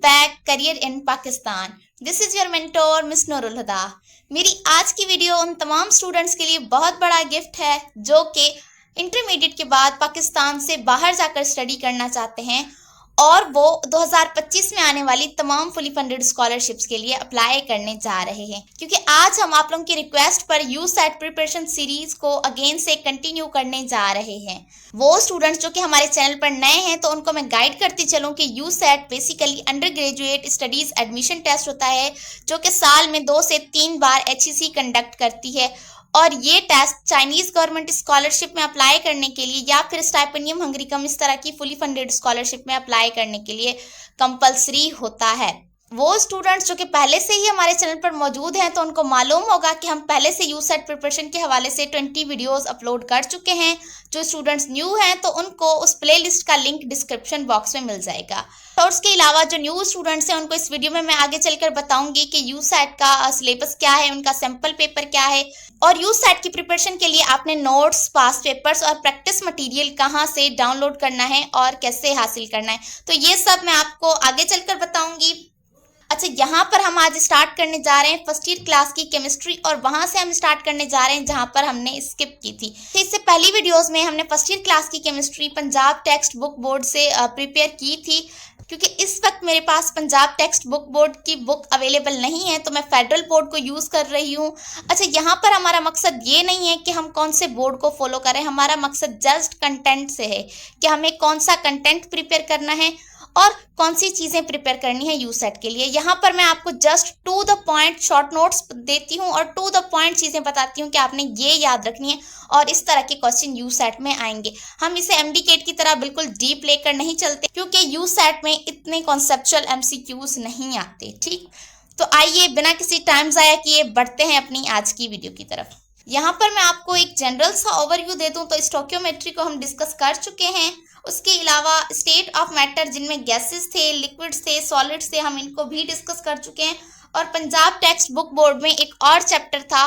Back career in Pakistan. This is your mentor miss Noorul Huda. मेरी आज की वीडियो उन तमाम स्टूडेंट्स के लिए बहुत बड़ा गिफ्ट है जो कि इंटरमीडिएट के बाद पाकिस्तान से बाहर जाकर स्टडी करना चाहते हैं और वो 2025 में आने वाली तमाम फुली फंडेड स्कॉलरशिप्स के लिए अप्लाई करने जा रहे हैं, क्योंकि आज हम आप लोगों की रिक्वेस्ट पर यूसेट प्रिपरेशन सीरीज को अगेन से कंटिन्यू करने जा रहे हैं। वो स्टूडेंट्स जो कि हमारे चैनल पर नए हैं तो उनको मैं गाइड करती चलूं कि USAT basically undergraduate studies admission test होता है जो कि साल में 2 से 3 बार HEC कंडक्ट करती है और ये टेस्ट चाइनीज गवर्नमेंट स्कॉलरशिप में अप्लाई करने के लिए या फिर स्टाइपेंडियम हंगरीकम इस तरह की फुली फंडेड स्कॉलरशिप में अप्लाई करने के लिए कंपलसरी होता है। वो स्टूडेंट्स जो कि पहले से ही हमारे चैनल पर मौजूद हैं तो उनको मालूम होगा कि हम पहले से यूसेट प्रिपरेशन के हवाले से 20 वीडियोस अपलोड कर चुके हैं। जो स्टूडेंट्स न्यू हैं तो उनको उस प्लेलिस्ट का लिंक डिस्क्रिप्शन बॉक्स में मिल जाएगा। और उसके अलावा जो न्यू स्टूडेंट्स हैं उनको इस वीडियो में मैं आगे चलकर बताऊंगी कि यूसेट का सिलेबस क्या है, उनका सैंपल पेपर क्या है और यूसेट की प्रिपरेशन के लिए आपने नोट्स, पास्ट पेपर्स और प्रैक्टिस मटेरियल कहाँ से डाउनलोड करना है और कैसे हासिल करना है, तो ये सब मैं आपको आगे चलकर बताऊंगी। अच्छा, यहाँ पर हम आज स्टार्ट करने जा रहे हैं फर्स्ट ईयर क्लास की केमिस्ट्री और वहाँ से हम स्टार्ट करने जा रहे हैं जहाँ पर हमने स्किप की थी। तो इससे पहली वीडियोस में हमने फर्स्ट ईयर क्लास की chemistry Punjab text book board से प्रिपेयर की थी, क्योंकि इस वक्त मेरे पास पंजाब टेक्स्ट बुक बोर्ड की बुक अवेलेबल नहीं है तो मैं फेडरल बोर्ड को यूज़ कर रही हूँ। अच्छा, यहाँ पर हमारा मकसद ये नहीं है कि हम कौन से बोर्ड को फॉलो करें, हमारा मकसद जस्ट कंटेंट से है कि हमें कौन सा कंटेंट प्रिपेयर करना है और कौन सी चीज़ें प्रिपेयर करनी है यूसेट के लिए। यहाँ पर मैं आपको just to the point short notes देती हूँ और टू द पॉइंट चीज़ें बताती हूँ कि आपने ये याद रखनी है और इस तरह के क्वेश्चन यूसेट में आएंगे। हम इसे एमडीकेट की तरह बिल्कुल डीप लेकर नहीं चलते क्योंकि यूसेट में इतने कॉन्सेप्चुअल MCQs नहीं आते। ठीक, तो आइए बिना किसी टाइम ज़ाया किए बढ़ते हैं अपनी आज की वीडियो की तरफ। यहाँ पर मैं आपको एक जनरल सा ओवरव्यू दे दूँ तो स्टोकियोमेट्री को हम डिस्कस कर चुके हैं। उसके अलावा स्टेट ऑफ मैटर जिनमें गैसेस थे, लिक्विड्स थे, सॉलिड्स थे, हम इनको भी डिस्कस कर चुके हैं। और पंजाब टेक्स्ट बुक बोर्ड में एक और चैप्टर था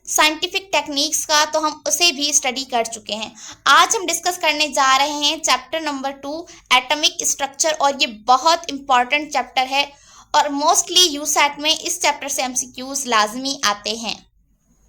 साइंटिफिक टेक्निक्स का, तो हम उसे भी स्टडी कर चुके हैं। आज हम डिस्कस करने जा रहे हैं चैप्टर नंबर 2 एटॉमिक स्ट्रक्चर और ये बहुत इंपॉर्टेंट चैप्टर है और मोस्टली यूसेट में इस चैप्टर से MCQs लाजमी आते हैं।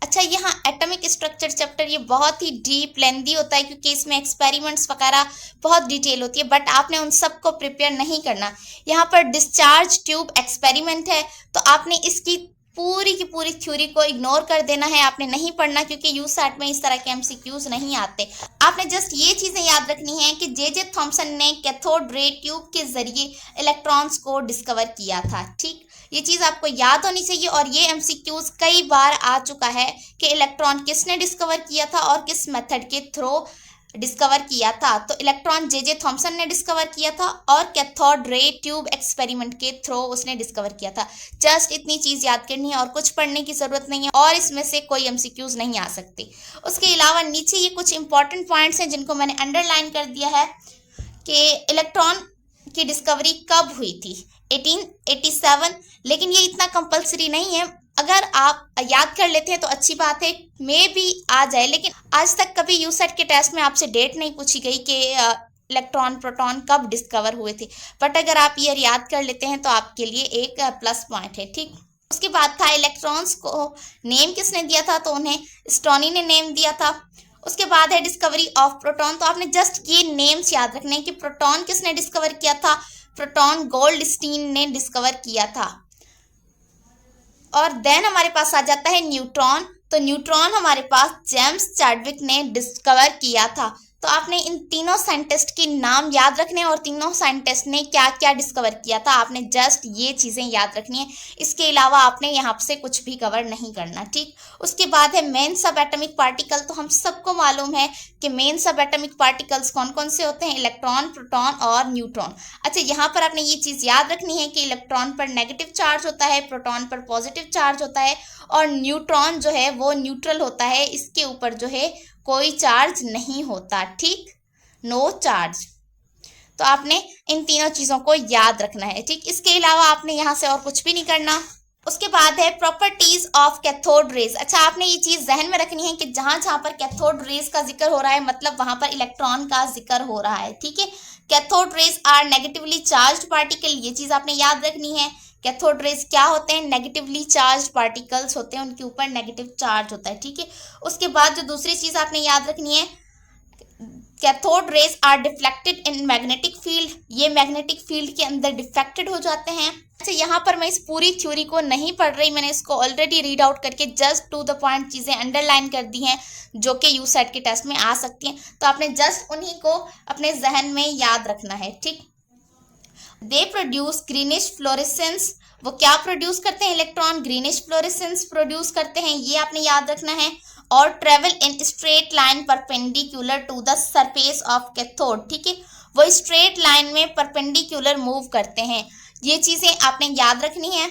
अच्छा, यहाँ एटॉमिक स्ट्रक्चर चैप्टर ये बहुत ही डीप लेंदी होता है क्योंकि इसमें एक्सपेरिमेंट्स वगैरह बहुत डिटेल होती है, बट आपने उन सब को प्रिपेयर नहीं करना। यहाँ पर डिस्चार्ज ट्यूब एक्सपेरिमेंट है तो आपने इसकी पूरी की पूरी थ्योरी को इग्नोर कर देना है, आपने नहीं पढ़ना क्योंकि यूसेट में इस तरह के MCQs नहीं आते। आपने जस्ट ये चीज़ें याद रखनी है कि जे थॉमसन ने कैथोड रे ट्यूब के जरिए इलेक्ट्रॉन्स को डिस्कवर किया था। ठीक, ये चीज़ आपको याद होनी चाहिए और ये MCQs कई बार आ चुका है कि इलेक्ट्रॉन किसने डिस्कवर किया था और किस मेथड के थ्रू डिस्कवर किया था। तो इलेक्ट्रॉन जे थॉमसन ने डिस्कवर किया था और कैथोड रे ट्यूब एक्सपेरिमेंट के थ्रू उसने डिस्कवर किया था। जस्ट इतनी चीज़ याद करनी है और कुछ पढ़ने की ज़रूरत नहीं है और इसमें से कोई MCQs नहीं आ सकते। उसके अलावा नीचे ये कुछ इंपॉर्टेंट पॉइंट्स हैं जिनको मैंने अंडरलाइन कर दिया है कि इलेक्ट्रॉन की डिस्कवरी कब हुई थी, 1887, लेकिन ये इतना कंपलसरी नहीं है। अगर आप याद कर लेते हैं तो अच्छी बात है, मे भी आ जाए, लेकिन आज तक कभी यूसेट के टेस्ट में आपसे डेट नहीं पूछी गई कि इलेक्ट्रॉन प्रोटॉन कब डिस्कवर हुए थे, बट अगर आप ईयर याद कर लेते हैं तो आपके लिए एक प्लस पॉइंट है। ठीक, उसके बाद था इलेक्ट्रॉन्स को नेम किसने दिया था, तो उन्हें स्टोनी ने नेम दिया था। उसके बाद है डिस्कवरी ऑफ प्रोटॉन, तो आपने जस्ट ये नेम्स याद रखने हैं कि प्रोटॉन किसने डिस्कवर किया था, प्रोटॉन गोल्डस्टीन ने डिस्कवर किया था। और देन हमारे पास आ जाता है न्यूट्रॉन, तो न्यूट्रॉन हमारे पास जेम्स चैडविक ने डिस्कवर किया था। तो आपने इन तीनों साइंटिस्ट के नाम याद रखने और तीनों साइंटिस्ट ने क्या क्या डिस्कवर किया था, आपने जस्ट ये चीज़ें याद रखनी है। इसके अलावा आपने यहाँ से कुछ भी कवर नहीं करना। ठीक, उसके बाद है मेन सब एटॉमिक पार्टिकल, तो हम सबको मालूम है कि मेन सब एटॉमिक पार्टिकल्स कौन कौन से होते हैं, इलेक्ट्रॉन, प्रोटॉन और न्यूट्रॉन। अच्छा, यहाँ पर आपने ये चीज़ याद रखनी है कि इलेक्ट्रॉन पर नेगेटिव चार्ज होता है, प्रोटॉन पर पॉजिटिव चार्ज होता है और न्यूट्रॉन जो है वो न्यूट्रल होता है, इसके ऊपर जो है कोई चार्ज नहीं होता। ठीक, नो चार्ज। तो आपने इन तीनों चीज़ों को याद रखना है। ठीक, इसके अलावा आपने यहाँ से और कुछ भी नहीं करना। उसके बाद है प्रॉपर्टीज ऑफ कैथोड रेज। अच्छा, आपने ये चीज जहन में रखनी है कि जहां जहां पर कैथोड रेज का जिक्र हो रहा है मतलब वहां पर इलेक्ट्रॉन का जिक्र हो रहा है, ठीक है। Cathode rays are negatively charged particle, ये चीज आपने याद रखनी है। कैथोड रेज क्या होते हैं? नेगेटिवली चार्ज्ड पार्टिकल्स होते हैं, उनके ऊपर नेगेटिव चार्ज होता है, ठीक है। उसके बाद जो दूसरी चीज आपने याद रखनी है, cathode rays are deflected in magnetic field, ये मैग्नेटिक फील्ड के अंदर डिफ्लेक्टेड हो जाते हैं। अच्छा, यहाँ पर मैं इस पूरी थ्योरी को नहीं पढ़ रही, मैंने इसको ऑलरेडी रीड आउट करके जस्ट टू द पॉइंट चीज़ें अंडरलाइन कर दी हैं जो कि यूसेट के टेस्ट में आ सकती हैं, तो आपने जस्ट उन्हीं को अपने जहन में याद रखना है, ठीक। दे प्रोड्यूस ग्रीनिश फ्लोरेसेंस, वो क्या प्रोड्यूस करते हैं? इलेक्ट्रॉन ग्रीनिश फ्लोरेसेंस प्रोड्यूस करते हैं, ये आपने याद रखना है। और travel in straight line perpendicular to the surface of cathode, ठीक है, वो स्ट्रेट लाइन में परपेंडिकुलर मूव करते हैं, ये चीजें आपने याद रखनी है।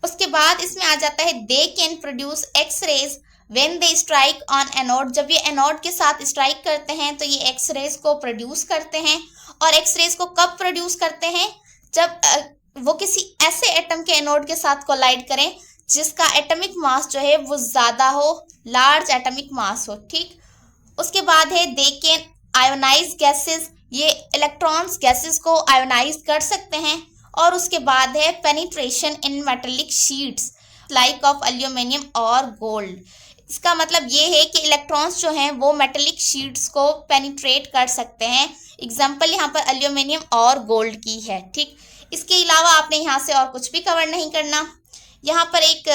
उसके बाद इसमें आ जाता है they can produce x rays when they strike on anode, जब ये एनोड के साथ स्ट्राइक करते हैं तो ये एक्स रेज को प्रोड्यूस करते हैं। और एक्स रेज को कब प्रोड्यूस करते हैं? जब वो किसी ऐसे एटम के एनोड के साथ कोलाइड करें जिसका एटॉमिक मास जो है वो ज़्यादा हो, लार्ज एटॉमिक मास हो, ठीक। उसके बाद है दे कैन आयोनाइज गैसेस, ये इलेक्ट्रॉन्स गैसेस को आयोनाइज कर सकते हैं। और उसके बाद है penetration in metallic sheets like of aluminium और गोल्ड, इसका मतलब ये है कि इलेक्ट्रॉन्स जो हैं वो मेटेलिक शीट्स को पेनिट्रेट कर सकते हैं। एग्जाम्पल यहाँ पर एल्यूमिनियम और गोल्ड की है, ठीक। इसके अलावा आपने यहाँ से और कुछ भी कवर नहीं करना। यहाँ पर एक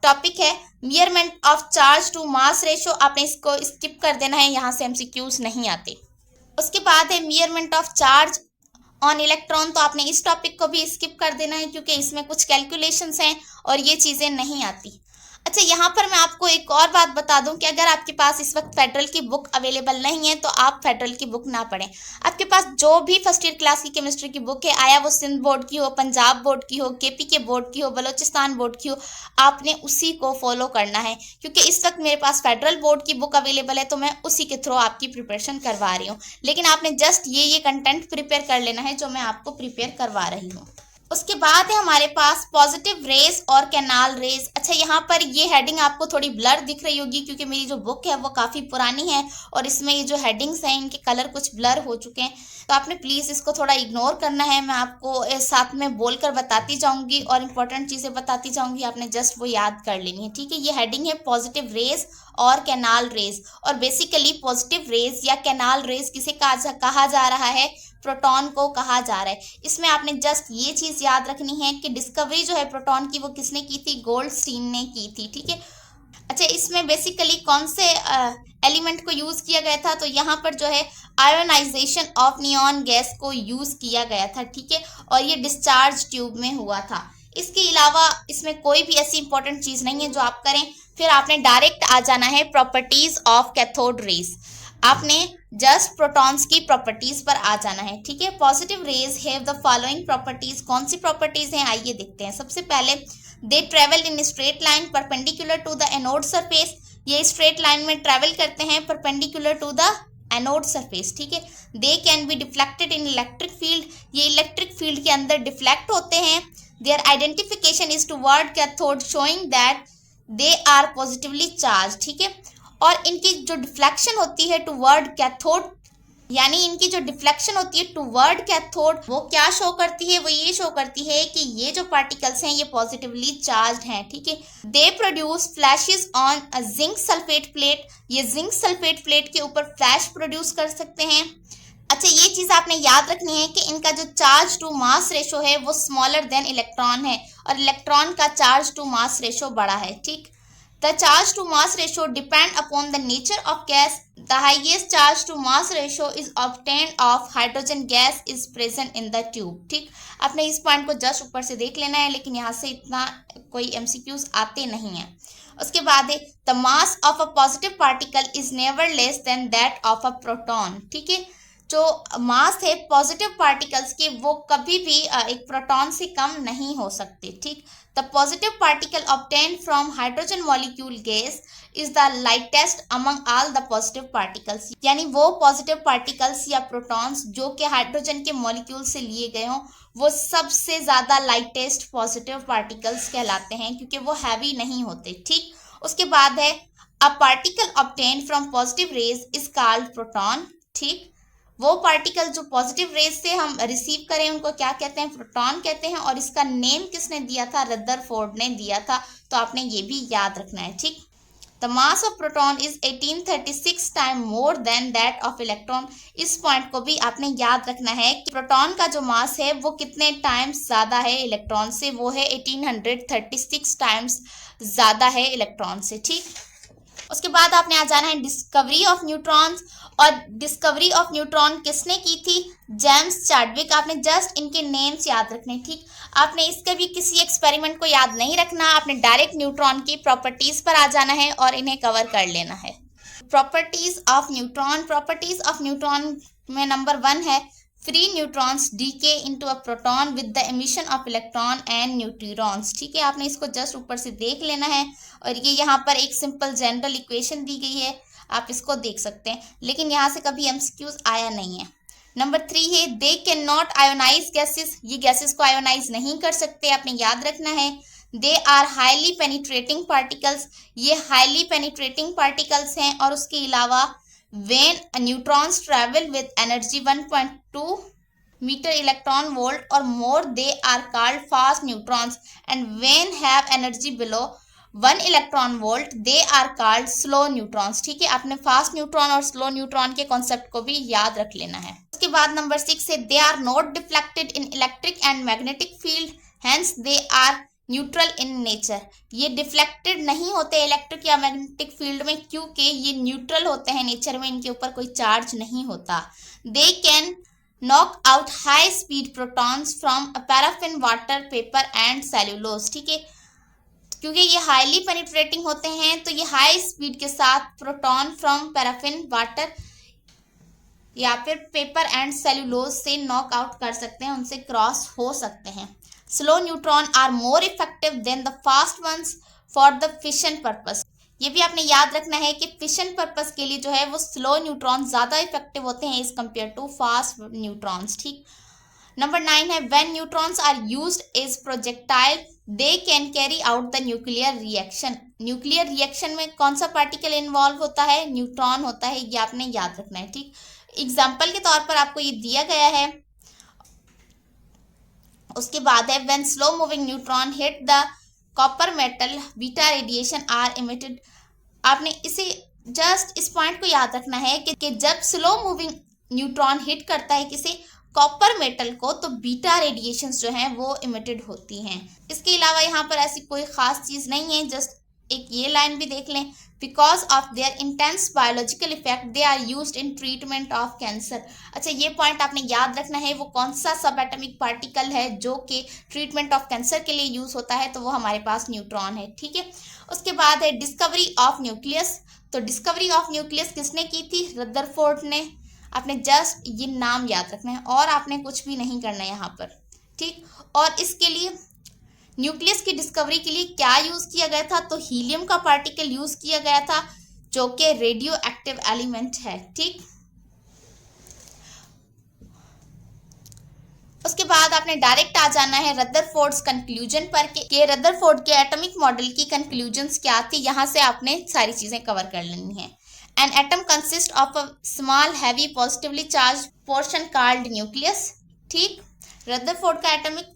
टॉपिक है measurement of charge to mass ratio, आपने इसको स्किप कर देना है, यहाँ से एमसीक्यूज नहीं आते। उसके बाद है measurement of charge on electron, तो आपने इस टॉपिक को भी स्किप कर देना है क्योंकि इसमें कुछ कैलकुलेशंस हैं और ये चीज़ें नहीं आती। अच्छा, यहाँ पर मैं आपको एक और बात बता दूं कि अगर आपके पास इस वक्त फेडरल की बुक अवेलेबल नहीं है तो आप फेडरल की बुक ना पढ़ें। आपके पास जो भी फर्स्ट ईयर क्लास की केमिस्ट्री की बुक है, आया वो सिंध बोर्ड की हो, पंजाब बोर्ड की हो, केपी के बोर्ड की हो, बलोचिस्तान बोर्ड की हो, आपने उसी को फॉलो करना है क्योंकि इस वक्त मेरे पास फेडरल बोर्ड की बुक अवेलेबल है तो मैं उसी के थ्रू आपकी प्रिपरेशन करवा रही हूँ। लेकिन आपने जस्ट ये कंटेंट प्रिपेयर कर लेना है जो मैं आपको प्रिपेयर करवा रही हूँ। उसके बाद है हमारे पास पॉजिटिव रेज और कैनाल रेज। अच्छा, यहाँ पर ये हेडिंग आपको थोड़ी ब्लर दिख रही होगी क्योंकि मेरी जो बुक है वो काफ़ी पुरानी है और इसमें ये जो हेडिंग्स हैं इनके कलर कुछ ब्लर हो चुके हैं, तो आपने प्लीज़ इसको थोड़ा इग्नोर करना है। मैं आपको साथ में बोलकर बताती जाऊँगी और इम्पोर्टेंट चीज़ें बताती जाऊँगी, आपने जस्ट वो याद कर लेनी है, ठीक है। ये हेडिंग है पॉजिटिव रेज और कैनाल रेज, और बेसिकली पॉजिटिव रेज या कैनाल रेज किसे कहा जा रहा है? प्रोटॉन को कहा जा रहा है। इसमें आपने जस्ट ये चीज़ याद रखनी है कि डिस्कवरी जो है प्रोटॉन की वो किसने की थी? गोल्डस्टीन ने की थी, ठीक है। अच्छा, इसमें बेसिकली कौन से एलिमेंट को यूज़ किया गया था? तो यहाँ पर जो है आयोनाइजेशन ऑफ नियॉन गैस को यूज़ किया गया था, ठीक है, और ये डिस्चार्ज ट्यूब में हुआ था। इसके अलावा इसमें कोई भी ऐसी इंपॉर्टेंट चीज़ नहीं है जो आप करें। फिर आपने डायरेक्ट आ जाना है प्रॉपर्टीज ऑफ कैथोड रेज, आपने जस्ट प्रोटॉन्स की प्रॉपर्टीज पर आ जाना है, ठीक है। Positive rays have the following properties, कौन सी प्रॉपर्टीज हैं आइए देखते हैं। सबसे पहले they travel in straight line perpendicular to the anode surface, ये स्ट्रेट लाइन में ट्रेवल करते हैं perpendicular to the anode surface, ठीक है। They can be deflected in electric field, ये इलेक्ट्रिक फील्ड के अंदर डिफ्लेक्ट होते हैं। Their identification is toward cathode showing that they are positively charged, ठीक है। और इनकी जो डिफ्लेक्शन होती है टुवर्ड कैथोड, यानी इनकी जो डिफ्लेक्शन होती है टुवर्ड कैथोड, वो क्या शो करती है? वो ये शो करती है कि ये जो पार्टिकल्स हैं ये पॉजिटिवली चार्ज हैं, ठीक है। They produce flashes on a zinc sulphate plate, ये जिंक सल्फेट प्लेट के ऊपर फ्लैश प्रोड्यूस कर सकते हैं। अच्छा, ये चीज़ आपने याद रखनी है कि इनका जो चार्ज टू मास रेशो है वो स्मॉलर देन इलेक्ट्रॉन है और इलेक्ट्रॉन का चार्ज टू मास रेशो बड़ा है, ठीक। The charge to mass ratio depend upon the nature of gas. The highest charge to mass ratio is obtained of hydrogen gas is present in the tube, ठीक। आपने इस point को just ऊपर से देख लेना है, लेकिन यहाँ से इतना कोई MCQs आते नहीं हैं। उसके बाद है the mass of a positive particle is never less than that of a proton, ठीक है। जो मास है पॉजिटिव पार्टिकल्स के वो कभी भी एक प्रोटॉन से कम नहीं हो सकते, ठीक। The positive particle obtained from hydrogen molecule gas is the lightest among all the positive particles. यानी वो positive particles या protons जो कि हाइड्रोजन के मॉलिक्यूल से लिए गए हों वो सबसे ज़्यादा lightest positive particles कहलाते हैं क्योंकि वो हैवी नहीं होते। ठीक, उसके बाद है a particle obtained from positive rays is called proton। ठीक, वो पार्टिकल जो पॉजिटिव रेज से हम रिसीव करें उनको क्या कहते हैं, प्रोटॉन कहते हैं। और इसका नेम किसने दिया था, रदरफोर्ड ने दिया था, तो आपने ये भी याद रखना है। ठीक, the mass of proton is 1836 time more than that of electron. इस पॉइंट को भी आपने याद रखना है कि प्रोटॉन का जो मास है वो कितने टाइम्स ज़्यादा है इलेक्ट्रॉन से, वो है 1836 टाइम्स ज़्यादा है इलेक्ट्रॉन से। ठीक, उसके बाद आपने आ जाना है डिस्कवरी ऑफ न्यूट्रॉन्स। और डिस्कवरी ऑफ न्यूट्रॉन किसने की थी, जेम्स चैडविक। आपने जस्ट इनके नेम्स याद रखने। ठीक, आपने इसके भी किसी एक्सपेरिमेंट को याद नहीं रखना, आपने डायरेक्ट न्यूट्रॉन की प्रॉपर्टीज पर आ जाना है और इन्हें कवर कर लेना है। Properties of neutron. Properties of neutron में नंबर 1 है free neutrons decay into a proton with the emission of electron and neutrons. ठीक है, आपने इसको जस्ट ऊपर से देख लेना है और ये यहाँ पर एक सिंपल जनरल इक्वेशन दी गई है, आप इसको देख सकते हैं, लेकिन यहाँ से कभी एमसीक्यूज आया नहीं है। नंबर 3 है they can not ionize gases. ये गैसेस को आयोनाइज नहीं कर सकते, आपने याद रखना है। They are highly penetrating particles. ये हाईली पेनिट्रेटिंग पार्टिकल्स हैं। और उसके अलावा when neutrons travel with energy 1.2 meter electron volt or more they are called fast neutrons, and when have energy below 1 electron volt they are called slow neutrons। ठीक है, आपने fast neutron और slow neutron के concept को भी याद रख लेना है। उसके बाद नंबर 6 है they are not deflected in electric and magnetic field hence they are neutral in nature. ये डिफ्लेक्टेड नहीं होते इलेक्ट्रिक या मैग्नेटिक फील्ड में क्योंकि ये न्यूट्रल होते हैं नेचर में, इनके ऊपर कोई चार्ज नहीं होता। They can knock out high speed protons from paraffin water vapour and cellulose. ठीक है, क्योंकि ये हाईली पेनिट्रेटिंग होते हैं तो ये हाई स्पीड के साथ प्रोटॉन फ्रॉम पैराफिन वाटर या फिर पेपर एंड सेल्यूलोज से नॉक आउट कर सकते हैं, उनसे क्रॉस हो सकते हैं। Slow neutron are more effective than the fast ones for the fission purpose. ये भी आपने याद रखना है कि फिशन पर्पस के लिए जो है वो स्लो न्यूट्रॉन ज़्यादा इफेक्टिव होते हैं as compare to fast neutrons. ठीक, नंबर 9 है when neutrons are used as projectile they can carry out the nuclear reaction. Nuclear reaction में कौन सा पार्टिकल इन्वॉल्व होता है, न्यूट्रॉन होता है, ये आपने याद रखना है। ठीक, एग्जाम्पल के तौर पर आपको ये दिया गया है। उसके बाद है when slow moving neutron hit the copper metal beta radiation are emitted. आपने इसे जस्ट इस पॉइंट को याद रखना है कि जब स्लो मूविंग न्यूट्रॉन हिट करता है किसी कॉपर मेटल को तो बीटा रेडिएशंस जो हैं वो इमिटेड होती हैं। इसके अलावा यहाँ पर ऐसी कोई खास चीज़ नहीं है, जस्ट एक ये लाइन भी देख लें, because of their intense biological effect they are used in treatment of cancer. अच्छा, ये पॉइंट आपने याद रखना है, वो कौन सा सब एटॉमिक पार्टिकल है जो कि ट्रीटमेंट ऑफ कैंसर के लिए यूज होता है, तो वो हमारे पास न्यूट्रॉन है। ठीक है, उसके बाद है डिस्कवरी ऑफ न्यूक्लियस। तो डिस्कवरी ऑफ न्यूक्लियस किसने की थी, रदरफोर्ड ने। आपने जस्ट ये नाम याद रखना है और आपने कुछ भी नहीं करना है यहाँ पर। ठीक, और इसके लिए न्यूक्लियस की डिस्कवरी के लिए क्या यूज किया गया था, तो हीलियम का पार्टिकल यूज किया गया था जो कि रेडियो एक्टिव एलिमेंट है। ठीक, उसके बाद आपने डायरेक्ट आ जाना है रदरफोर्ड्स कंक्लूजन पर कि रदरफोर्ड के एटॉमिक मॉडल की कंक्लूजन्स क्या थी। यहाँ से आपने सारी चीजें कवर कर लेनी है। An atom consist of a small heavy positively charge portion called nucleus. ठीक, रदरफोर्ड का एटॉमिक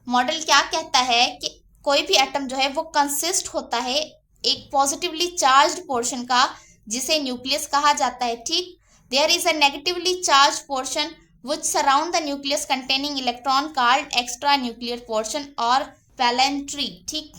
मॉडल क्या कहता है कि कोई भी एटम जो है वो कंसिस्ट होता है एक पॉजिटिवली चार्ज्ड पोर्शन का जिसे न्यूक्लियस कहा जाता है। ठीक, there is a negatively charge portion which surround the nucleus containing electron called extra nuclear portion और पैलेंट्री। ठीक,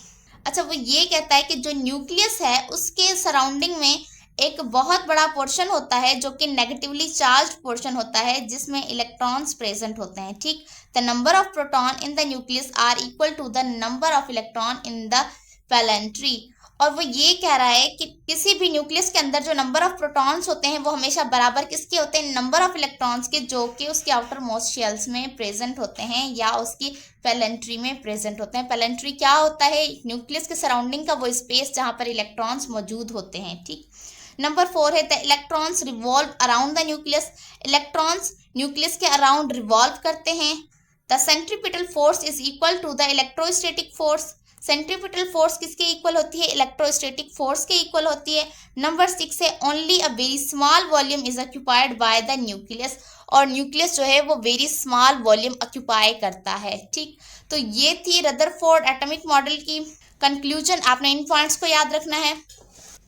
अच्छा, वो ये कहता है कि जो न्यूक्लियस है उसके सराउंडिंग में एक बहुत बड़ा पोर्शन होता है जो कि नेगेटिवली चार्ज पोर्शन होता है जिसमें इलेक्ट्रॉन्स प्रेजेंट होते हैं। ठीक, the number of proton in the nucleus are equal to the number of electron in the planetary. और वो ये कह रहा है कि किसी भी न्यूक्लियस के अंदर जो नंबर ऑफ प्रोटॉन्स होते हैं वो हमेशा बराबर किसके होते हैं, नंबर ऑफ इलेक्ट्रॉन्स के, जो कि उसके आउटर मोस्ट शेल्स में प्रेजेंट होते हैं या उसकी पेलेंट्री में प्रेजेंट होते हैं। पेलेंट्री क्या होता है, न्यूक्लियस के सराउंडिंग का वो स्पेस जहां पर इलेक्ट्रॉन्स मौजूद होते हैं। ठीक। नंबर 4 है the electrons revolve around the nucleus. Electrons nucleus के अराउंड रिवॉल्व करते हैं। The centripetal force is equal to the electrostatic force. Centripetal force किसके इक्वल होती है, इलेक्ट्रोस्टैटिक फोर्स के इक्वल होती है। नंबर 6 है only a very small volume is occupied by the nucleus. और न्यूक्लियस जो है वो वेरी स्मॉल वॉल्यूम ऑक्यूपाई करता है। ठीक। तो ये थी रदरफोर्ड एटॉमिक मॉडल की कंक्लूजन। आपने इन पॉइंट्स को याद रखना है।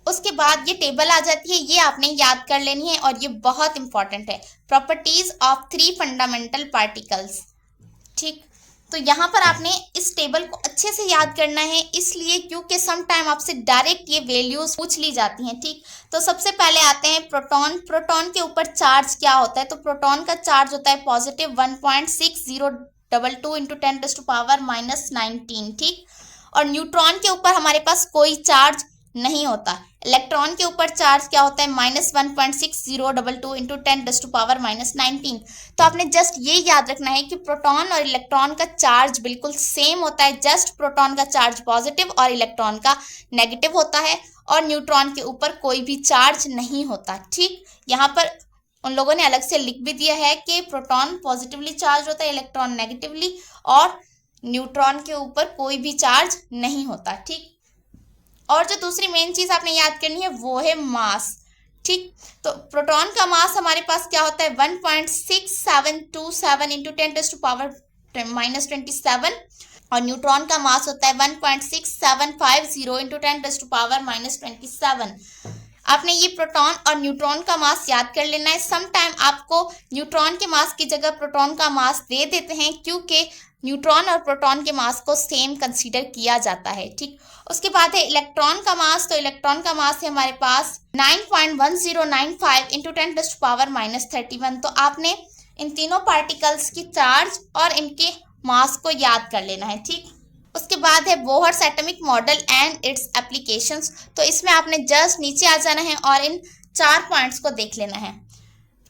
उसके बाद ये टेबल आ जाती है, ये आपने याद कर लेनी है और ये बहुत इंपॉर्टेंट है। Properties of 3 fundamental particles. ठीक। तो यहाँ पर आपने इस टेबल को अच्छे से याद करना है, इसलिए क्योंकि सम टाइम आपसे डायरेक्ट ये वैल्यूज पूछ ली जाती हैं। ठीक। तो सबसे पहले आते हैं प्रोटॉन। प्रोटॉन के ऊपर चार्ज क्या होता है, तो प्रोटॉन का चार्ज होता है पॉजिटिव 1.6022 इंटू 10⁻⁻19। ठीक। और न्यूट्रॉन के ऊपर हमारे पास कोई चार्ज नहीं होता। इलेक्ट्रॉन के ऊपर चार्ज क्या होता है, -1.6022 इंटू 10⁻⁻19। तो आपने जस्ट ये याद रखना है कि प्रोटॉन और इलेक्ट्रॉन का चार्ज बिल्कुल सेम होता है, जस्ट प्रोटॉन का चार्ज पॉजिटिव और इलेक्ट्रॉन का नेगेटिव होता है, और न्यूट्रॉन के ऊपर कोई भी चार्ज नहीं होता। ठीक। यहाँ पर उन लोगों ने अलग से लिख भी दिया है कि प्रोटॉन पॉजिटिवली चार्ज होता है, इलेक्ट्रॉन नेगेटिवली, और न्यूट्रॉन के ऊपर कोई भी चार्ज नहीं होता। ठीक। और जो दूसरी मेन चीज आपने याद करनी है वो है मास। ठीक। तो प्रोटॉन का मास हमारे पास क्या होता है, 1.6727 इंटू 10⁻⁻27, और न्यूट्रॉन का मास होता है 1.6750 इंटू 10⁻⁻27। आपने ये प्रोटॉन और न्यूट्रॉन का मास याद कर लेना है। सम टाइम आपको न्यूट्रॉन के मास की जगह प्रोटॉन का मास दे देते हैं, क्योंकि न्यूट्रॉन और प्रोटॉन के मास को सेम कंसीडर किया जाता है। ठीक। उसके बाद है इलेक्ट्रॉन का मास। तो इलेक्ट्रॉन का मास है हमारे पास 9.1095 इंटू 10⁻31। तो आपने इन तीनों पार्टिकल्स की चार्ज और इनके मास को याद कर लेना है। ठीक। उसके बाद है Bohr's atomic model and it's applications. तो इसमें आपने जस्ट नीचे आ जाना है और इन 4 पॉइंट्स को देख लेना है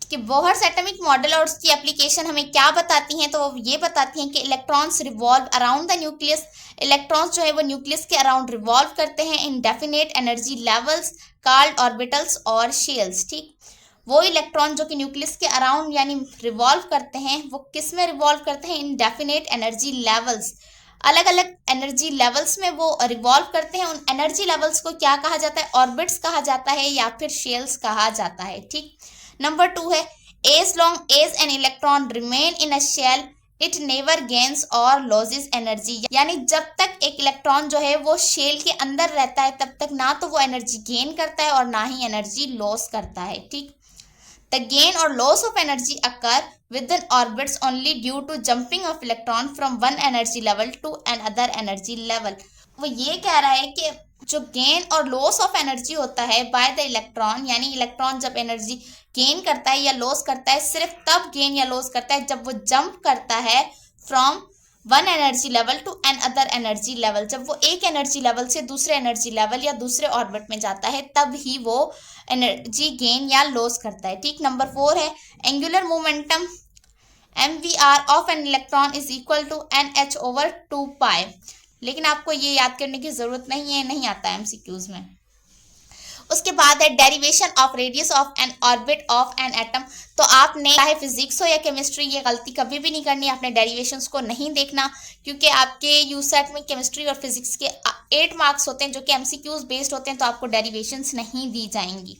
कि बोहर्स एटॉमिक मॉडल और उसकी एप्लीकेशन हमें क्या बताती हैं। तो वो ये बताती हैं कि electrons revolve around the nucleus. Electrons जो है वो न्यूक्लियस के अराउंड रिवॉल्व करते हैं इन definite energy levels called orbitals और शेल्स। ठीक। वो इलेक्ट्रॉन जो कि न्यूक्लियस के अराउंड यानी रिवॉल्व करते हैं, वो किस में रिवॉल्व करते हैं, इन डेफिनेट एनर्जी लेवल्स। अलग अलग एनर्जी लेवल्स में वो रिवॉल्व करते हैं। उन एनर्जी लेवल्स को क्या कहा जाता है, ऑर्बिट्स कहा जाता है या फिर शेल्स कहा जाता है। ठीक। नंबर 2 है as long as an electron remain in a shell it never gains और लॉसेस एनर्जी। यानी जब तक एक इलेक्ट्रॉन जो है वो शेल के अंदर रहता है तब तक ना तो वो एनर्जी गेन करता है और ना ही एनर्जी लॉस करता है। ठीक। द गेन और loss of energy occur within orbits only due to jumping of electron from one energy level to another energy level. वो ये कह रहा है कि जो गेन और लॉस ऑफ एनर्जी होता है बाय द इलेक्ट्रॉन, यानी इलेक्ट्रॉन जब एनर्जी गेन करता है या लॉस करता है, सिर्फ तब गेन या लॉस करता है जब वो जंप करता है from one energy level to another energy level. जब वो एक एनर्जी लेवल से दूसरे एनर्जी लेवल या दूसरे ऑर्बिट में जाता है तब ही वो एनर्जी गेन या लॉस करता है। ठीक। नंबर 4 है angular momentum mvr of an electron is equal to nh/2π। लेकिन आपको ये याद करने की जरूरत नहीं है, नहीं आता है एमसीक्यूज में। उसके बाद है derivation of radius of N orbit of an atom. तो आपने चाहे फिजिक्स हो या केमिस्ट्री, ये गलती कभी भी नहीं करनी, आपने डेरिवेशंस को नहीं देखना, क्योंकि आपके यूसेट में केमिस्ट्री और फिजिक्स के 8 मार्क्स होते हैं जो कि एमसीक्यूज बेस्ड होते हैं, तो आपको डेरिवेशंस नहीं दी जाएंगी।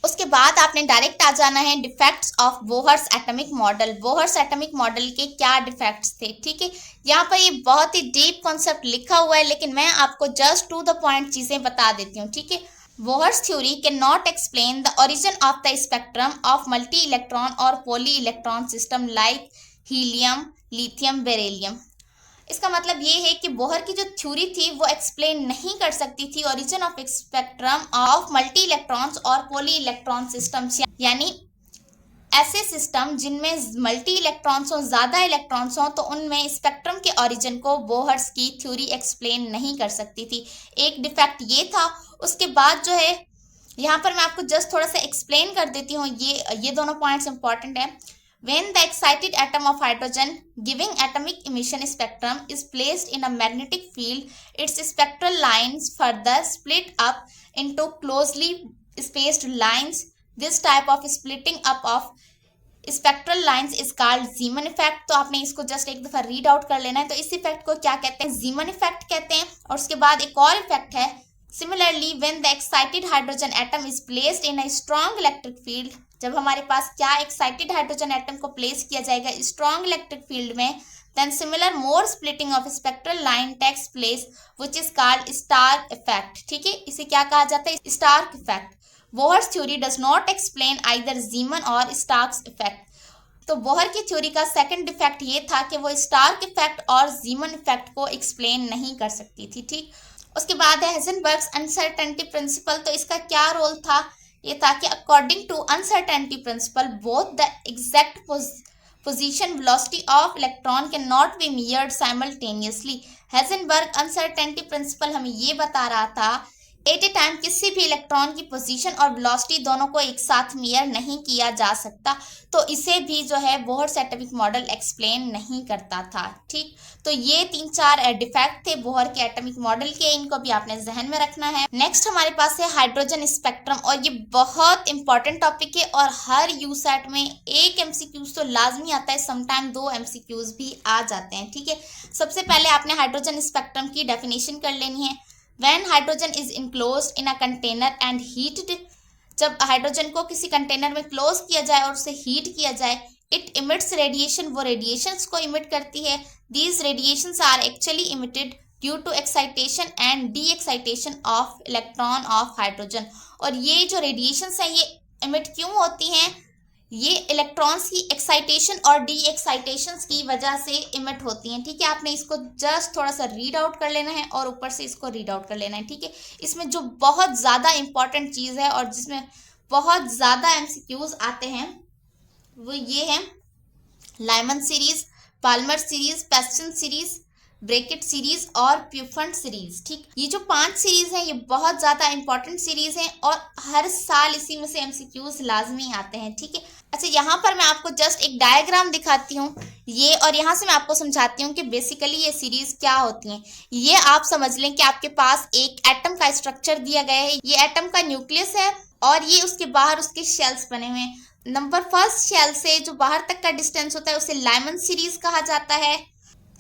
उसके बाद आपने डायरेक्ट आ जाना है defects of Bohr's atomic model. Bohr's atomic model के क्या डिफेक्ट्स थे। ठीक है। यहाँ पर ये बहुत ही डीप कॉन्सेप्ट लिखा हुआ है, लेकिन मैं आपको जस्ट टू द पॉइंट चीजें बता देती हूँ। ठीक है। Bohr's theory can not explain the origin of the spectrum of multi electron और poly electron system like helium, lithium, beryllium. इसका मतलब ये है कि बोहर की जो थ्योरी थी वो एक्सप्लेन नहीं कर सकती थी origin of spectrum of multi electrons और पॉली इलेक्ट्रॉन सिस्टम्स, यानी ऐसे सिस्टम जिनमें मल्टी इलेक्ट्रॉन्स हो, ज़्यादा इलेक्ट्रॉन्स हो, तो उनमें स्पेक्ट्रम के ओरिजिन को बोहर्स की थ्योरी एक्सप्लेन नहीं कर सकती थी। एक डिफेक्ट ये था। उसके बाद जो है यहाँ पर मैं आपको जस्ट थोड़ा सा एक्सप्लेन कर देती हूँ, ये दोनों पॉइंट्स इंपॉर्टेंट है। When the excited atom of hydrogen giving atomic emission spectrum is placed in a magnetic field, its spectral lines further split up into closely spaced lines. This type of splitting up of spectral lines is called Zeeman effect। तो आपने इसको just एक दफा read out कर लेना है। तो इस इफेक्ट को क्या कहते हैं? Zeeman effect कहते हैं। और उसके बाद एक और इफेक्ट है, Similarly, when the excited hydrogen atom is placed in a strong electric field, जब हमारे पास क्या एक्साइटेड हाइड्रोजन एटम को प्लेस किया जाएगा स्ट्रॉन्ग इलेक्ट्रिक फील्ड में, then similar more splitting of spectral line takes place which is called Stark effect। ठीक है, इसे क्या कहा जाता है? Stark effect। Bohr's theory does not explain either Zeeman or Stark's effect। तो बोहर की थ्योरी का सेकंड डिफेक्ट ये था कि वो स्टार्क इफेक्ट और जीमन इफेक्ट को एक्सप्लेन नहीं कर सकती थी। ठीक, उसके बाद है हाइजेनबर्ग्स अनसर्टेनिटी प्रिंसिपल। तो इसका क्या रोल था? ये था कि according to uncertainty principle both the exact position velocity of electron can not be measured simultaneously. Heisenberg uncertainty principle हमें ये बता रहा था एट ए टाइम किसी भी इलेक्ट्रॉन की पोजीशन और वेलोसिटी दोनों को एक साथ मेजर नहीं किया जा सकता। तो इसे भी जो है बोहर्स एटॉमिक मॉडल एक्सप्लेन नहीं करता था। ठीक, तो ये 3-4 डिफेक्ट थे बोहर के एटॉमिक मॉडल के, इनको भी आपने जहन में रखना है। नेक्स्ट हमारे पास है हाइड्रोजन स्पेक्ट्रम, और ये बहुत इंपॉर्टेंट टॉपिक है और हर यूसेट में एक एमसीक्यूज तो लाजमी आता है, समटाइम 2 एमसीक्यूज भी आ जाते हैं। ठीक है, सबसे पहले आपने हाइड्रोजन स्पेक्ट्रम की डेफिनेशन कर लेनी है। When hydrogen is enclosed in a container and heated, जब हाइड्रोजन को किसी कंटेनर में क्लोज किया जाए और उसे हीट किया जाए, इट इमिट्स रेडिएशन, वो रेडिएशंस को इमिट करती है। These radiations are actually emitted due to excitation and de excitation of electron of hydrogen. और ये जो रेडिएशंस हैं ये इमिट क्यों होती हैं? ये इलेक्ट्रॉन्स की एक्साइटेशन और डी एक्साइटेशंस की वजह से इमिट होती हैं। ठीक है, आपने इसको जस्ट थोड़ा सा रीड आउट कर लेना है और ऊपर से इसको रीड आउट कर लेना है। ठीक है, इसमें जो बहुत ज़्यादा इंपॉर्टेंट चीज़ है और जिसमें बहुत ज़्यादा एमसीक्यूज आते हैं वो ये है Lyman series, Balmer series, Paschen series, Brackett series और प्यूफंट सीरीज। ठीक, ये जो 5 सीरीज हैं ये बहुत ज़्यादा इंपॉर्टेंट सीरीज हैं और हर साल इसी में से एमसीक्यूज लाजमी आते हैं। ठीक है, अच्छा यहाँ पर मैं आपको जस्ट एक डायग्राम दिखाती हूँ ये, और यहाँ से मैं आपको समझाती हूँ कि बेसिकली ये सीरीज क्या होती हैं। ये आप समझ लें कि आपके पास एक एटम का स्ट्रक्चर दिया गया है, ये एटम का न्यूक्लियस है और ये उसके बाहर उसके शेल्स बने हुए हैं। नंबर फर्स्ट शेल से जो बाहर तक का डिस्टेंस होता है उसे लाइमन सीरीज कहा जाता है।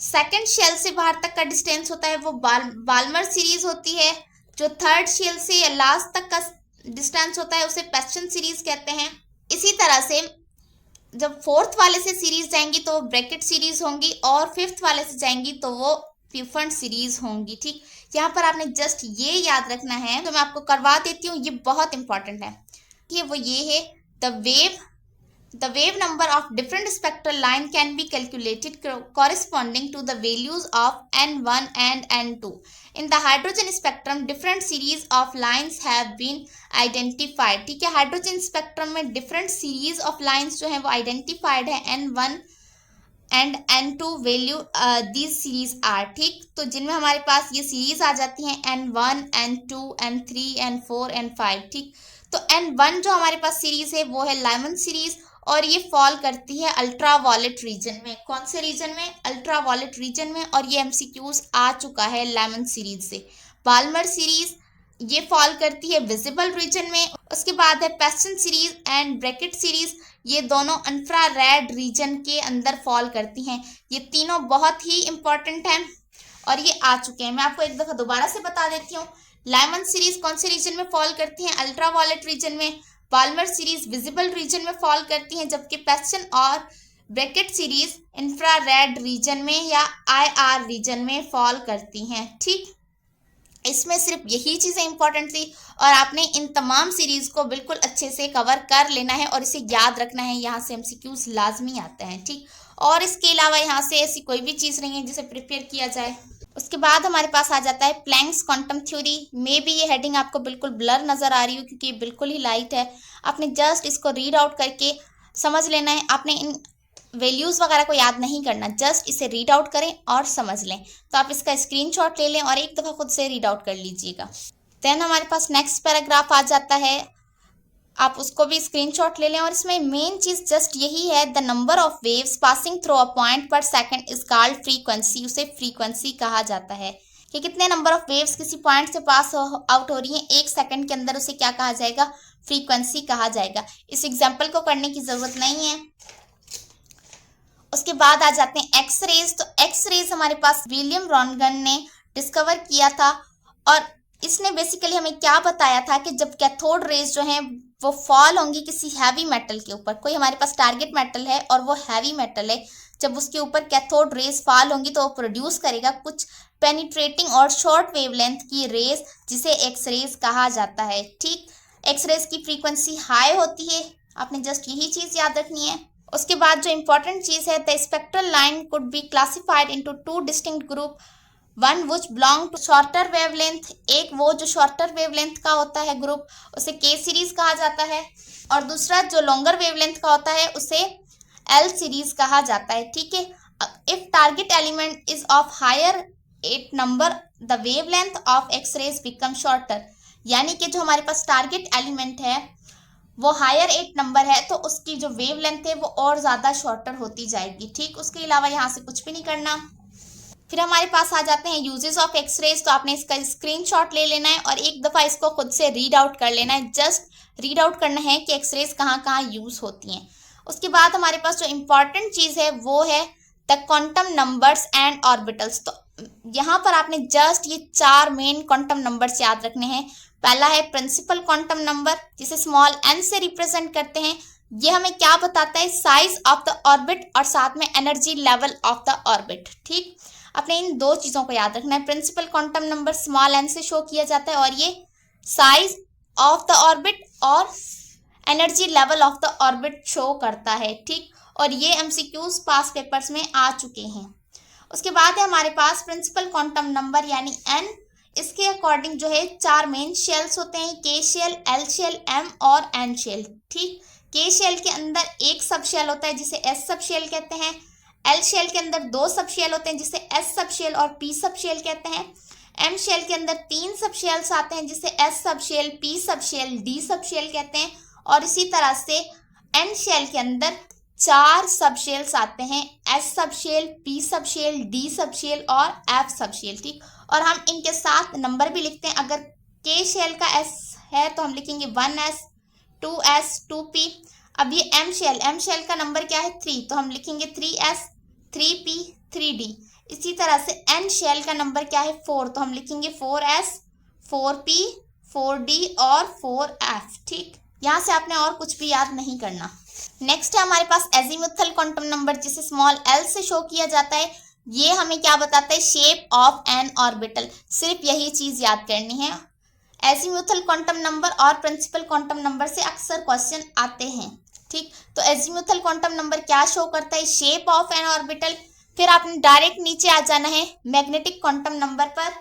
सेकंड शेल से बाहर तक का डिस्टेंस होता है वो बाल्मर सीरीज होती है। जो थर्ड शेल से या लास्ट तक का डिस्टेंस होता है उसे पेस्टन सीरीज कहते हैं। इसी तरह से जब फोर्थ वाले से सीरीज जाएंगी तो वो ब्रैकेट सीरीज होंगी और फिफ्थ वाले से जाएंगी तो वो प्यूफंट सीरीज होंगी। ठीक, यहाँ पर आपने जस्ट ये याद रखना है, तो मैं आपको करवा देती हूँ, ये बहुत इंपॉर्टेंट है। कि वो ये है The wave number of different spectral line can be calculated corresponding to the values of N1 and N2. In the hydrogen spectrum, different series of lines have been identified. ठीक है, हाइड्रोजन स्पेक्ट्रम में different series of lines जो हैं वो identified है। N1 and N2 value these series are। ठीक, तो जिनमें हमारे पास ये सीरीज आ जाती हैं N1, N2, N3, N4, N5। ठीक, तो N1 जो हमारे पास सीरीज है वो है लाइमन सीरीज और ये फॉल करती है अल्ट्रा वॉलेट रीजन में। कौन से रीजन में? अल्ट्रा वॉलेट रीजन में। और ये एमसीक्यूज आ चुका है लाइमन सीरीज से। बाल्मर सीरीज ये फॉल करती है विजिबल रीजन में। उसके बाद है पेस्टन सीरीज एंड ब्रैकेट सीरीज, ये दोनों इंफ्रारेड रीजन के अंदर फॉल करती हैं। ये तीनों बहुत ही इंपॉर्टेंट हैं और ये आ चुके हैं। मैं आपको एक दफ़ा दोबारा से बता देती हूँ। लाइमन सीरीज कौन से रीजन में फॉल करती हैं? अल्ट्रा वॉलेट रीजन में। बाल्मर सीरीज विजिबल रीजन में फॉल करती हैं, जबकि पेस्टन और ब्रैकेट सीरीज इंफ्रारेड रीजन में या IR रीजन में फॉल करती हैं। ठीक, इसमें सिर्फ यही चीज़ें इंपॉर्टेंट थी और आपने इन तमाम सीरीज को बिल्कुल अच्छे से कवर कर लेना है और इसे याद रखना है। यहाँ से एमसीक्यूज लाजमी आते हैं। ठीक, और इसके अलावा यहाँ से ऐसी कोई भी चीज़ नहीं है जिसे प्रिपेयर किया जाए। उसके बाद हमारे पास आ जाता है प्लैंक्स क्वांटम थ्योरी। में भी ये हेडिंग आपको बिल्कुल ब्लर नज़र आ रही हो क्योंकि ये बिल्कुल ही लाइट है। आपने जस्ट इसको रीड आउट करके समझ लेना है। आपने इन वैल्यूज़ वगैरह को याद नहीं करना, जस्ट इसे रीड आउट करें और समझ लें। तो आप इसका स्क्रीनशॉट ले लें और एक दफ़ा खुद से रीड आउट कर लीजिएगा। देन हमारे पास नेक्स्ट पैराग्राफ आ जाता है, आप उसको भी स्क्रीनशॉट ले लें। और इसमें मेन चीज़ जस्ट यही है, the number of waves passing through a point पर सेकंड इज कॉल्ड फ्रीक्वेंसी। उसे फ्रीक्वेंसी कहा जाता है कि कितने नंबर ऑफ वेव्स किसी पॉइंट से पास आउट हो रही हैं एक सेकंड के अंदर, उसे क्या कहा जाएगा? फ्रीक्वेंसी कहा जाएगा। इस एग्जाम्पल को करने की ज़रूरत नहीं है। उसके बाद आ जाते हैं एक्स रेज। तो एक्स रेज हमारे पास विलियम रॉन्गन ने डिस्कवर किया था और इसने बेसिकली हमें क्या बताया था कि जब कैथोड रेज जो हैं वो फॉल होंगी किसी हैवी मेटल के ऊपर, कोई हमारे पास टारगेट मेटल है और वो हैवी मेटल है, जब उसके ऊपर कैथोड रेज फॉल होंगी तो वो प्रोड्यूस करेगा कुछ पेनिट्रेटिंग और शॉर्ट वेवलेंथ की रेज, जिसे एक्स रेज कहा जाता है। ठीक, एक्स रेज की फ्रीक्वेंसी हाई होती है, आपने जस्ट यही चीज़ याद रखनी है। उसके बाद जो इंपॉर्टेंट चीज़ है, the spectral line could be classified into two distinct group, one which belong to shorter wavelength, एक वो जो शॉर्टर वेवलेंथ का होता है ग्रुप, उसे के सीरीज कहा जाता है, और दूसरा जो लॉन्गर वेवलेंथ का होता है उसे एल सीरीज कहा जाता है। ठीक है, if target element is of higher 8 number the wavelength of x rays become shorter, यानी कि जो हमारे पास टारगेट एलिमेंट है वो हायर 8 नंबर है तो उसकी जो वेवलेंथ है वो और ज़्यादा शॉर्टर होती जाएगी। ठीक, उसके अलावा यहाँ से कुछ भी नहीं करना। फिर हमारे पास आ जाते हैं यूजेस ऑफ एक्स रेज। तो आपने इसका स्क्रीनशॉट ले लेना है और एक दफ़ा इसको खुद से रीड आउट कर लेना है। जस्ट रीड आउट करना है कि एक्स रेज कहाँ कहाँ यूज़ होती हैं। उसके बाद हमारे पास जो इम्पॉर्टेंट चीज़ है वो है the quantum numbers and orbitals. तो यहाँ पर आपने जस्ट ये 4 मेन क्वांटम नंबर्स याद रखने हैं। पहला है प्रिंसिपल क्वांटम नंबर, जिसे स्मॉल n से रिप्रेजेंट करते हैं। ये हमें क्या बताता है? साइज ऑफ द ऑर्बिट और साथ में energy level of the orbit. ठीक, आपने इन 2 चीज़ों को याद रखना है। Principal quantum number small n से शो किया जाता है और ये साइज ऑफ द ऑर्बिट और energy level of the orbit show करता है। ठीक, और ये MCQs पास पेपर्स में आ चुके हैं। उसके बाद है हमारे पास प्रिंसिपल क्वांटम नंबर यानी n। इसके अकॉर्डिंग जो है 4 मेन शेल्स होते हैं, के शेल, एल शेल, एम और एन शेल। ठीक, के शेल के अंदर एक सब शेल होता है जिसे एस सब शेल कहते हैं। एल शेल के अंदर 2 सब शेल होते हैं जिसे एस सब शेल और पी सब शेल कहते हैं। एम शेल के अंदर 3 सब शेल्स आते हैं जिसे s subshell, p subshell, d subshell कहते हैं। और इसी तरह से एन शेल के अंदर 4 सब शेल्स आते हैं, s subshell, p subshell, d subshell और एफ सब शेल। ठीक, और हम इनके साथ नंबर भी लिखते हैं। अगर के शेल का एस है तो हम लिखेंगे 1s, 2s, 2p। अब ये एम शेल का नंबर क्या है? 3, तो हम लिखेंगे 3s, 3p, 3d। इसी तरह से एन शेल का नंबर क्या है? 4, तो हम लिखेंगे 4s, 4p, 4d और 4f। ठीक, यहाँ से आपने और कुछ भी याद नहीं करना। नेक्स्ट है हमारे पास एजीमुथल क्वांटम नंबर, जिसे स्मॉल l से शो किया जाता है। ये हमें क्या बताता है? Shape of N orbital. सिर्फ यही चीज़ याद करनी है। एजीमुथल क्वांटम नंबर और प्रिंसिपल क्वांटम नंबर से अक्सर क्वेश्चन आते हैं। ठीक, तो एजीमुथल क्वांटम नंबर क्या शो करता है? Shape of N orbital. फिर आपने डायरेक्ट नीचे आ जाना है मैग्नेटिक क्वांटम नंबर पर।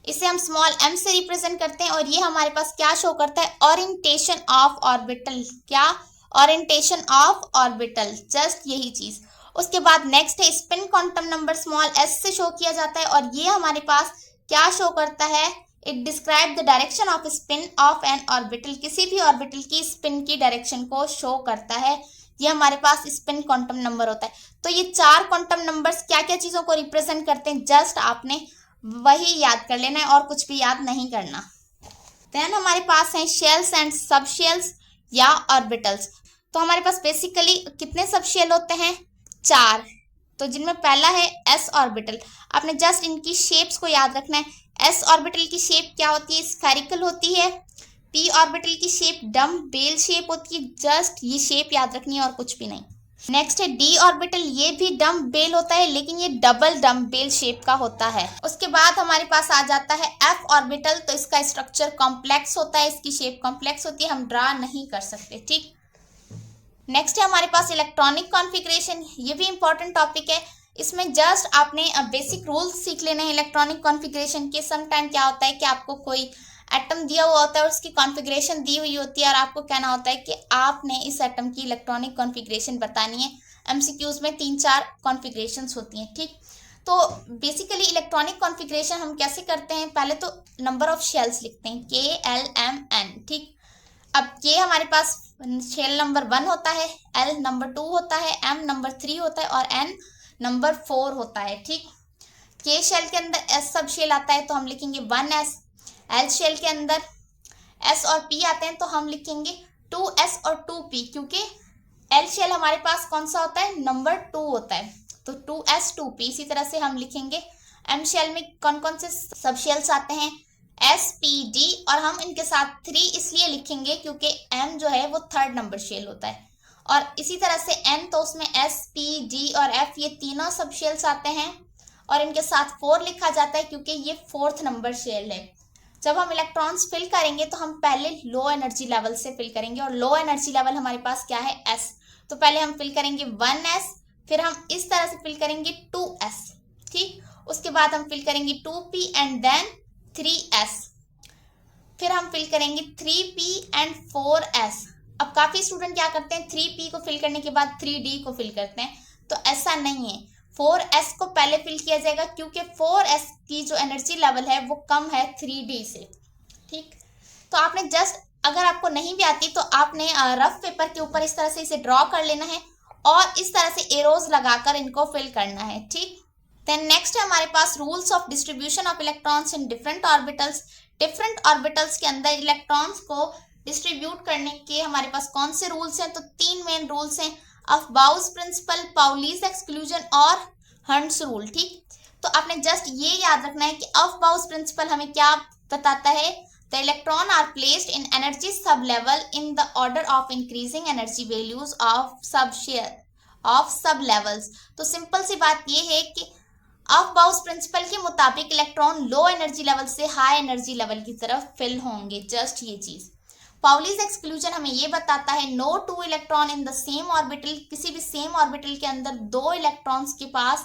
इसे हम स्मॉल m से रिप्रेजेंट करते हैं और ये हमारे पास क्या शो करता है? Orientation of orbital. क्या? ओरिएंटेशन ऑफ ऑर्बिटल, जस्ट यही चीज़। उसके बाद नेक्स्ट है spin quantum number, small s से शो किया जाता है और ये हमारे पास क्या शो करता है? It describe the direction off spin off N orbital. किसी भी ऑर्बिटल की स्पिन की डायरेक्शन को शो करता है। ये हमारे पास स्पिन क्वांटम नंबर होता है। तो ये 4 क्वांटम नंबर्स क्या क्या चीज़ों को रिप्रेजेंट करते हैं, जस्ट आपने वही याद कर लेना है और कुछ भी याद नहीं करना। देन हमारे पास हैं शेल्स एंड सब शेल्स या ऑर्बिटल्स। तो हमारे पास बेसिकली कितने सब शेल होते हैं? 4। तो जिनमें पहला है एस ऑर्बिटल। आपने जस्ट इनकी शेप्स को याद रखना है। एस ऑर्बिटल की शेप क्या होती है? स्फेरिकल होती है। पी ऑर्बिटल की शेप डम बेल शेप होती है। जस्ट ये शेप याद रखनी है और कुछ भी नहीं। नेक्स्ट है डी ऑर्बिटल। ये भी डम बेल होता है लेकिन ये डबल डम बेल शेप का होता है। उसके बाद हमारे पास आ जाता है एफ ऑर्बिटल। तो इसका स्ट्रक्चर कॉम्प्लेक्स होता है, इसकी शेप कॉम्प्लेक्स होती है, हम ड्रा नहीं कर सकते। ठीक, नेक्स्ट है हमारे पास इलेक्ट्रॉनिक कॉन्फ़िगरेशन। ये भी इंपॉर्टेंट टॉपिक है। इसमें जस्ट आपने बेसिक रूल्स सीख लेने हैं इलेक्ट्रॉनिक कॉन्फ़िगरेशन के। सम टाइम क्या होता है कि आपको कोई एटम दिया हुआ होता है और उसकी कॉन्फ़िगरेशन दी हुई होती है और आपको कहना होता है कि आपने इस एटम की इलेक्ट्रॉनिक कॉन्फ़िगरेशन बतानी है। एमसीक्यूज में 3-4 कॉन्फ़िगरेशंस होती हैं, ठीक। तो बेसिकली इलेक्ट्रॉनिक कॉन्फ़िगरेशन हम कैसे करते हैं, पहले तो नंबर ऑफ शेल्स लिखते हैं KLMN, ठीक। अब K हमारे पास शेल नंबर 1 होता है, L नंबर 2 होता है, M नंबर 3 होता है और N नंबर 4 होता है, ठीक। K शेल के अंदर S सब शेल आता है तो हम लिखेंगे 1S। L शेल के अंदर S और P आते हैं तो हम लिखेंगे 2S और 2P, क्योंकि L शेल हमारे पास कौन सा होता है, नंबर 2 होता है, तो 2S 2P। इसी तरह से हम लिखेंगे M शेल में कौन कौन से सब शेल्स आते हैं, SPD, और हम इनके साथ 3 इसलिए लिखेंगे क्योंकि M जो है वो 3rd नंबर शेल होता है। और इसी तरह से N, तो उसमें S, P, D और F ये तीनों सब शेल्स आते हैं और इनके साथ 4 लिखा जाता है क्योंकि ये 4th नंबर शेल है। जब हम इलेक्ट्रॉन्स फिल करेंगे तो हम पहले लो एनर्जी लेवल से फिल करेंगे और लो एनर्जी लेवल हमारे पास क्या है, S। तो पहले हम फिल करेंगे 1S, फिर हम इस तरह से फिल करेंगे 2S, ठीक। उसके बाद हम फिल करेंगे 2P एंड देन 3S, फिर हम फिल करेंगे 3P एंड 4S। अब काफ़ी स्टूडेंट क्या करते हैं, 3P को फिल करने के बाद 3D को फिल करते हैं, तो ऐसा नहीं है। 4S को पहले फिल किया जाएगा क्योंकि 4S की जो एनर्जी लेवल है वो कम है 3D से, ठीक। तो आपने जस्ट, अगर आपको नहीं भी आती तो आपने रफ पेपर के ऊपर इस तरह से इसे ड्रॉ कर लेना है और इस तरह से एरोज लगाकर इनको फिल करना है, ठीक। देन नेक्स्ट है हमारे पास rules of distribution of electrons in different orbitals. Different orbitals के अंदर इलेक्ट्रॉन्स को डिस्ट्रीब्यूट करने के हमारे पास कौन से रूल्स हैं, तो 3 मेन रूल्स हैं, अफबाउस प्रिंसिपल, पाउलीज एक्सक्लूजन और हंट्स रूल, ठीक। तो आपने जस्ट ये याद रखना है कि अफबाउस प्रिंसिपल हमें क्या बताता है, the electron are placed in energy sub level in the order of increasing energy values of sub levels. तो सिंपल सी बात ये है कि अफबाउस प्रिंसिपल के मुताबिक इलेक्ट्रॉन लो एनर्जी लेवल से हाई एनर्जी लेवल की तरफ फिल होंगे, जस्ट ये चीज। पाउलीज एक्सक्लूजन हमें ये बताता है no 2 electron in the same orbital, किसी भी सेम ऑर्बिटल के अंदर 2 इलेक्ट्रॉन्स के पास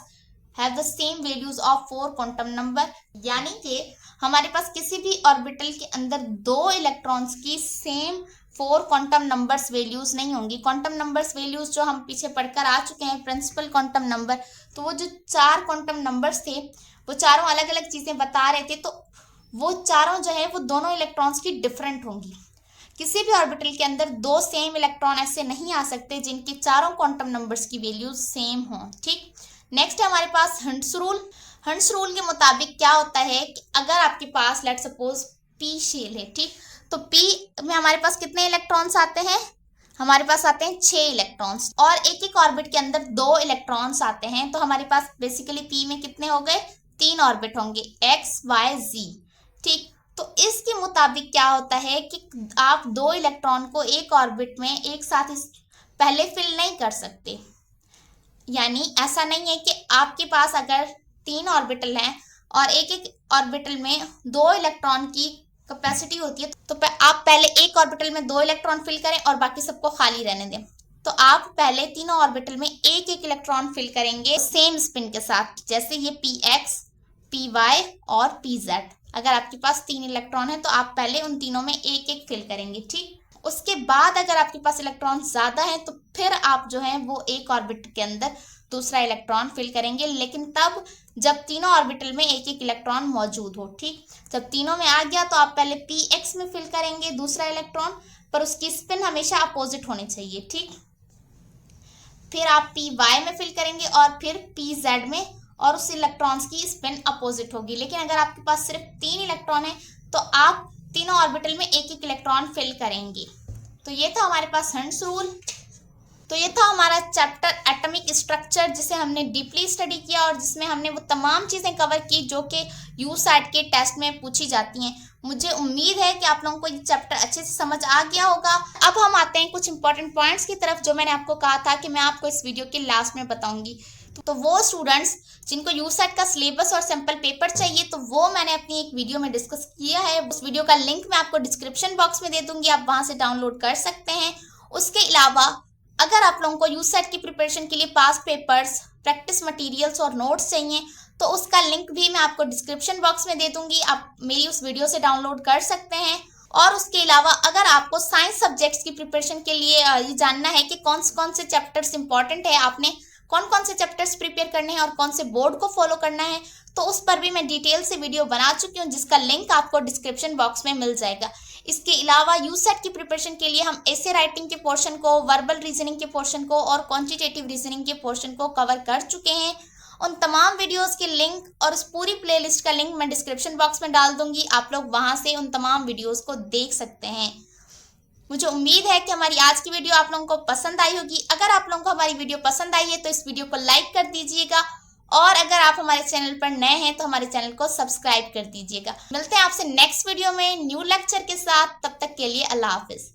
have the same values of 4 quantum number, यानी कि हमारे पास किसी भी ऑर्बिटल के अंदर 2 इलेक्ट्रॉन्स की सेम 4 क्वांटम नंबर्स वैल्यूज नहीं होंगी। क्वांटम नंबर्स वैल्यूज जो हम पीछे पढ़कर आ चुके हैं, प्रिंसिपल क्वांटम नंबर, तो वो जो 4 क्वांटम नंबर्स थे वो चारों अलग अलग चीजें बता रहे थे, तो वो चारों जो है वो दोनों इलेक्ट्रॉन्स की डिफरेंट होंगी। किसी भी ऑर्बिटल के अंदर 2 सेम इलेक्ट्रॉन ऐसे नहीं आ सकते जिनके चारों क्वांटम नंबर्स की वैल्यूज सेम हों, ठीक। नेक्स्ट है हमारे पास हंट्स रूल। हंट्स रूल के मुताबिक क्या होता है कि अगर आपके पास लेट्स सपोज P शेल है, ठीक, तो P में हमारे पास कितने इलेक्ट्रॉन्स आते हैं, हमारे पास आते हैं 6 इलेक्ट्रॉन्स और एक एक ऑर्बिट के अंदर 2 इलेक्ट्रॉन्स आते हैं, तो हमारे पास बेसिकली P में कितने हो गए, 3 ऑर्बिट होंगे, X, Y, Z, ठीक। तो इसके मुताबिक क्या होता है कि आप 2 इलेक्ट्रॉन को एक ऑर्बिट में एक साथ पहले फिल नहीं कर सकते। यानी ऐसा नहीं है कि आपके पास अगर 3 ऑर्बिटल हैं और एक एक ऑर्बिटल में 2 इलेक्ट्रॉन की कैपेसिटी होती है, तो आप पहले एक ऑर्बिटल में 2 इलेक्ट्रॉन फिल करें और बाकी सबको खाली रहने दें। तो आप पहले तीनों ऑर्बिटल में एक एक इलेक्ट्रॉन फिल करेंगे सेम स्पिन के साथ, जैसे ये Px, Py और Pz। अगर आपके पास 3 इलेक्ट्रॉन है तो आप पहले उन तीनों में एक एक फिल करेंगे, ठीक। उसके बाद अगर आपके पास इलेक्ट्रॉन ज़्यादा है तो फिर आप जो है वो एक ऑर्बिट के अंदर दूसरा इलेक्ट्रॉन फिल करेंगे, लेकिन तब जब तीनों ऑर्बिटल में एक एक इलेक्ट्रॉन मौजूद हो, ठीक। जब तीनों में आ गया तो आप पहले Px में फिल करेंगे दूसरा इलेक्ट्रॉन, पर उसकी स्पिन हमेशा अपोजिट होनी चाहिए, ठीक। फिर आप Py में फिल करेंगे और फिर Pz में, और उस इलेक्ट्रॉन्स की स्पिन अपोजिट होगी। लेकिन अगर आपके पास सिर्फ 3 इलेक्ट्रॉन है तो आप तीनों ऑर्बिटल में एक एक इलेक्ट्रॉन फिल करेंगे। तो ये था हमारे पास हंट्स रूल। तो ये था हमारा चैप्टर एटॉमिक स्ट्रक्चर, जिसे हमने डीपली स्टडी किया और जिसमें हमने वो तमाम चीज़ें कवर की जो कि यूसैट के टेस्ट में पूछी जाती हैं। मुझे उम्मीद है कि आप लोगों को ये चैप्टर अच्छे से समझ आ गया होगा। अब हम आते हैं कुछ इंपॉर्टेंट पॉइंट्स की तरफ जो मैंने आपको कहा था कि मैं आपको इस वीडियो के लास्ट में बताऊंगी। तो वो स्टूडेंट्स जिनको यूसैट का सिलेबस और सैंपल पेपर चाहिए, तो वो मैंने अपनी एक वीडियो में डिस्कस किया है। उस वीडियो का लिंक मैं आपको डिस्क्रिप्शन बॉक्स में दे दूंगी, आप वहां से डाउनलोड कर सकते हैं। उसके अलावा अगर आप लोगों को यूसैट की प्रिपरेशन के लिए पास्ट पेपर्स, प्रैक्टिस मटेरियल्स और नोट्स चाहिए तो उसका लिंक भी मैं आपको डिस्क्रिप्शन बॉक्स में दे दूंगी, आप मेरी उस वीडियो से डाउनलोड कर सकते हैं। और उसके अलावा अगर आपको साइंस सब्जेक्ट्स की प्रिपरेशन के लिए ये जानना है कि कौन से चैप्टर्स इंपॉर्टेंट है, आपने कौन से चैप्टर्स प्रिपेयर करने हैं और कौन से बोर्ड को फॉलो करना है, तो उस पर भी मैं डिटेल से वीडियो बना चुकी हूँ, जिसका लिंक आपको डिस्क्रिप्शन बॉक्स में मिल जाएगा। इसके अलावा यूसेट की प्रिपरेशन के लिए हम एसे राइटिंग के पोर्शन को, वर्बल रीजनिंग के पोर्शन को और क्वांटिटेटिव रीजनिंग के पोर्शन को कवर कर चुके हैं। उन तमाम वीडियोस के लिंक और उस पूरी प्लेलिस्ट का लिंक मैं डिस्क्रिप्शन बॉक्स में डाल दूंगी, आप लोग वहां से उन तमाम वीडियोस को देख सकते हैं। मुझे उम्मीद है कि हमारी आज की वीडियो आप लोगों को पसंद आई होगी। अगर आप लोगों को हमारी वीडियो पसंद आई है तो इस वीडियो को लाइक कर दीजिएगा, और अगर आप हमारे चैनल पर नए हैं तो हमारे चैनल को सब्सक्राइब कर दीजिएगा। मिलते हैं आपसे नेक्स्ट वीडियो में न्यू लेक्चर के साथ, तब तक के लिए अल्लाह हाफिज।